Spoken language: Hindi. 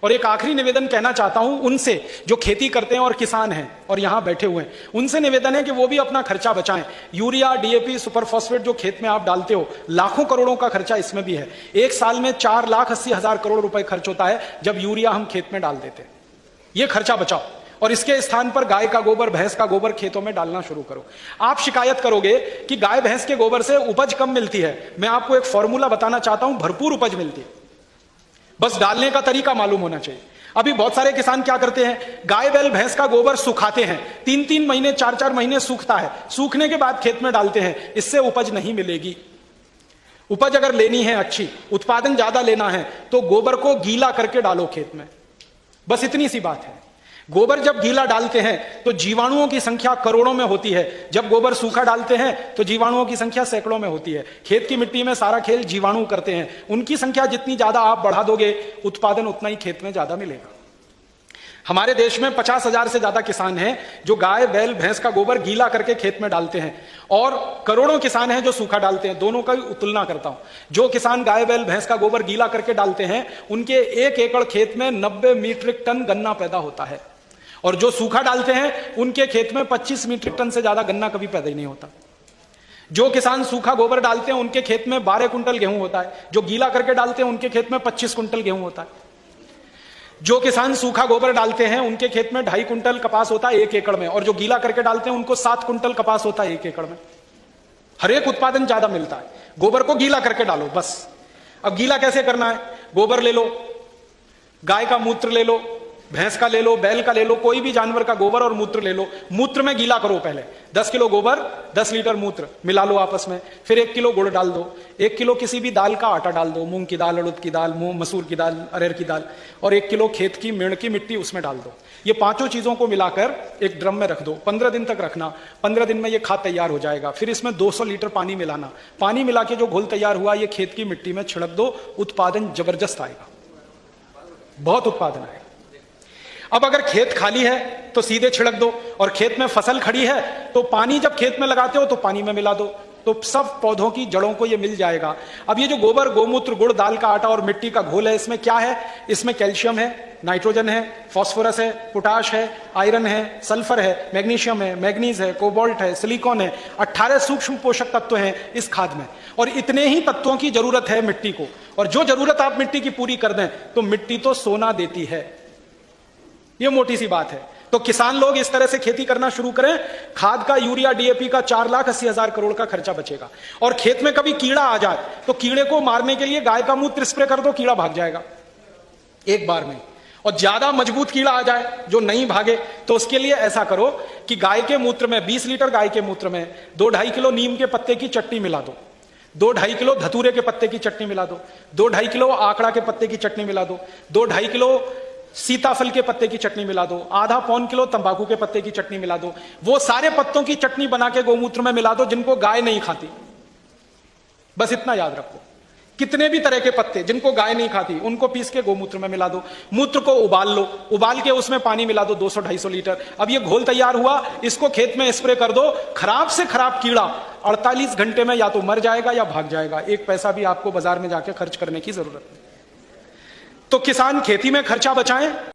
और एक आखिरी निवेदन कहना चाहता हूं उनसे जो खेती करते हैं और किसान हैं और यहां बैठे हुए हैं, उनसे निवेदन है कि वो भी अपना खर्चा बचाएं। यूरिया, डीएपी, सुपर फॉस्फेट जो खेत में आप डालते हो, लाखों करोड़ों का खर्चा इसमें भी है। एक साल में 4,80,000 करोड़ रुपए खर्च होता है जब यूरिया हम खेत में डाल देते हैं। ये खर्चा बचाओ और इसके स्थान पर गाय का गोबर, भैंस का गोबर खेतों में डालना शुरू करो। आप शिकायत करोगे कि गाय भैंस के गोबर से उपज कम मिलती है, मैं आपको एक फॉर्मूला बताना चाहता हूं, भरपूर उपज मिलती है, बस डालने का तरीका मालूम होना चाहिए। अभी बहुत सारे किसान क्या करते हैं, गाय बैल भैंस का गोबर सुखाते हैं, 3-3 महीने 4-4 महीने सूखता है, सूखने के बाद खेत में डालते हैं। इससे उपज नहीं मिलेगी। उपज अगर लेनी है अच्छी, उत्पादन ज्यादा लेना है तो गोबर को गीला करके डालो खेत में, बस इतनी सी बात है। गोबर जब गीला डालते हैं तो जीवाणुओं की संख्या करोड़ों में होती है, जब गोबर सूखा डालते हैं तो जीवाणुओं की संख्या सैकड़ों में होती है। खेत की मिट्टी में सारा खेल जीवाणु करते हैं, उनकी संख्या जितनी ज्यादा आप बढ़ा दोगे उत्पादन उतना ही खेत में ज्यादा मिलेगा। हमारे देश में 50,000 से ज्यादा किसान हैं जो गाय बैल भैंस का गोबर गीला करके खेत में डालते हैं, और करोड़ों किसान हैं जो सूखा डालते हैं। दोनों का तुलना करता हूं, जो किसान गाय बैल भैंस का गोबर गीला करके डालते हैं उनके 1 एकड़ खेत में 90 मीट्रिक टन गन्ना पैदा होता है, और जो सूखा डालते हैं उनके खेत में 25 मीट्रिक टन से ज्यादा गन्ना कभी पैदा ही नहीं होता। जो किसान सूखा गोबर डालते हैं उनके खेत में 12 कुंटल गेहूं होता है, जो गीला करके डालते हैं उनके खेत में 25 कुंटल गेहूं होता है। जो किसान सूखा गोबर डालते हैं उनके खेत में 2.5 कुंटल कपास होता है 1 एकड़ में, और जो गीला करके डालते हैं उनको 7 कुंटल कपास होता है 1 एकड़ में। हर एक उत्पादन ज्यादा मिलता है। गोबर को गीला करके डालो बस। अब गीला कैसे करना है, गोबर ले लो, गाय का मूत्र ले लो, भैंस का ले लो, बैल का ले लो, कोई भी जानवर का गोबर और मूत्र ले लो। मूत्र में गीला करो पहले, 10 किलो गोबर 10 लीटर मूत्र मिला लो आपस में, फिर 1 किलो गुड़ डाल दो, 1 किलो किसी भी दाल का आटा डाल दो, मूंग की दाल, उड़द की दाल, मसूर की दाल, अरहर की दाल, और 1 किलो खेत की मेड़ की मिट्टी उसमें डाल दो। ये पांचों चीजों को मिलाकर एक ड्रम में रख दो, 15 दिन तक रखना। 15 दिन में ये खाद तैयार हो जाएगा। फिर इसमें 200 लीटर पानी मिलाना, पानी मिला के जो घोल तैयार हुआ ये खेत की मिट्टी में छिड़क दो, उत्पादन जबरदस्त आएगा, बहुत उत्पादन आएगा। अब अगर खेत खाली है तो सीधे छिड़क दो, और खेत में फसल खड़ी है तो पानी जब खेत में लगाते हो तो पानी में मिला दो, तो सब पौधों की जड़ों को ये मिल जाएगा। अब ये जो गोबर, गोमूत्र, गुड़, दाल का आटा और मिट्टी का घोल है, इसमें क्या है, इसमें कैल्शियम है, नाइट्रोजन है, फास्फोरस है, पोटाश है, आयरन है, सल्फर है, मैग्नीशियम है, मैग्नीज है, कोबाल्ट है, सिलिकॉन है, 18 सूक्ष्म पोषक तत्व हैं इस खाद में, और इतने ही तत्वों की जरूरत है मिट्टी को। और जो जरूरत आप मिट्टी की पूरी कर दें तो मिट्टी तो सोना देती है, ये मोटी सी बात है। तो किसान लोग इस तरह से खेती करना शुरू करें, खाद का, यूरिया, डीएपी का 4,80,000 करोड़ का खर्चा बचेगा। और खेत में कभी कीड़ा आ जाए तो कीड़े को मारने के लिए गाय का मूत्र स्प्रे कर दो, कीड़ा भाग जाएगा एक बार में। और ज्यादा मजबूत कीड़ा आ जाए जो नहीं भागे तो उसके लिए ऐसा करो कि गाय के मूत्र में, 20 लीटर गाय के मूत्र में 2-2.5 किलो नीम के पत्ते की चटनी मिला दो, 2-2.5 किलो धतूरे के पत्ते की चटनी मिला दो, 2-2.5 किलो आंकड़ा के पत्ते की चटनी मिला दो, 2-2.5 किलो सीताफल के पत्ते की चटनी मिला दो, आधा पौन किलो तंबाकू के पत्ते की चटनी मिला दो। वो सारे पत्तों की चटनी बना के गोमूत्र में मिला दो जिनको गाय नहीं खाती, बस इतना याद रखो। कितने भी तरह के पत्ते जिनको गाय नहीं खाती उनको पीस के गोमूत्र में मिला दो। मूत्र को उबाल लो, उबाल के उसमें पानी मिला दो 200-250 लीटर। अब ये घोल तैयार हुआ, इसको खेत में स्प्रे कर दो। खराब से खराब कीड़ा 48 घंटे में या तो मर जाएगा या भाग जाएगा, 1 पैसा भी आपको बाजार में जाके खर्च करने की जरूरत नहीं। तो किसान खेती में खर्चा बचाएं।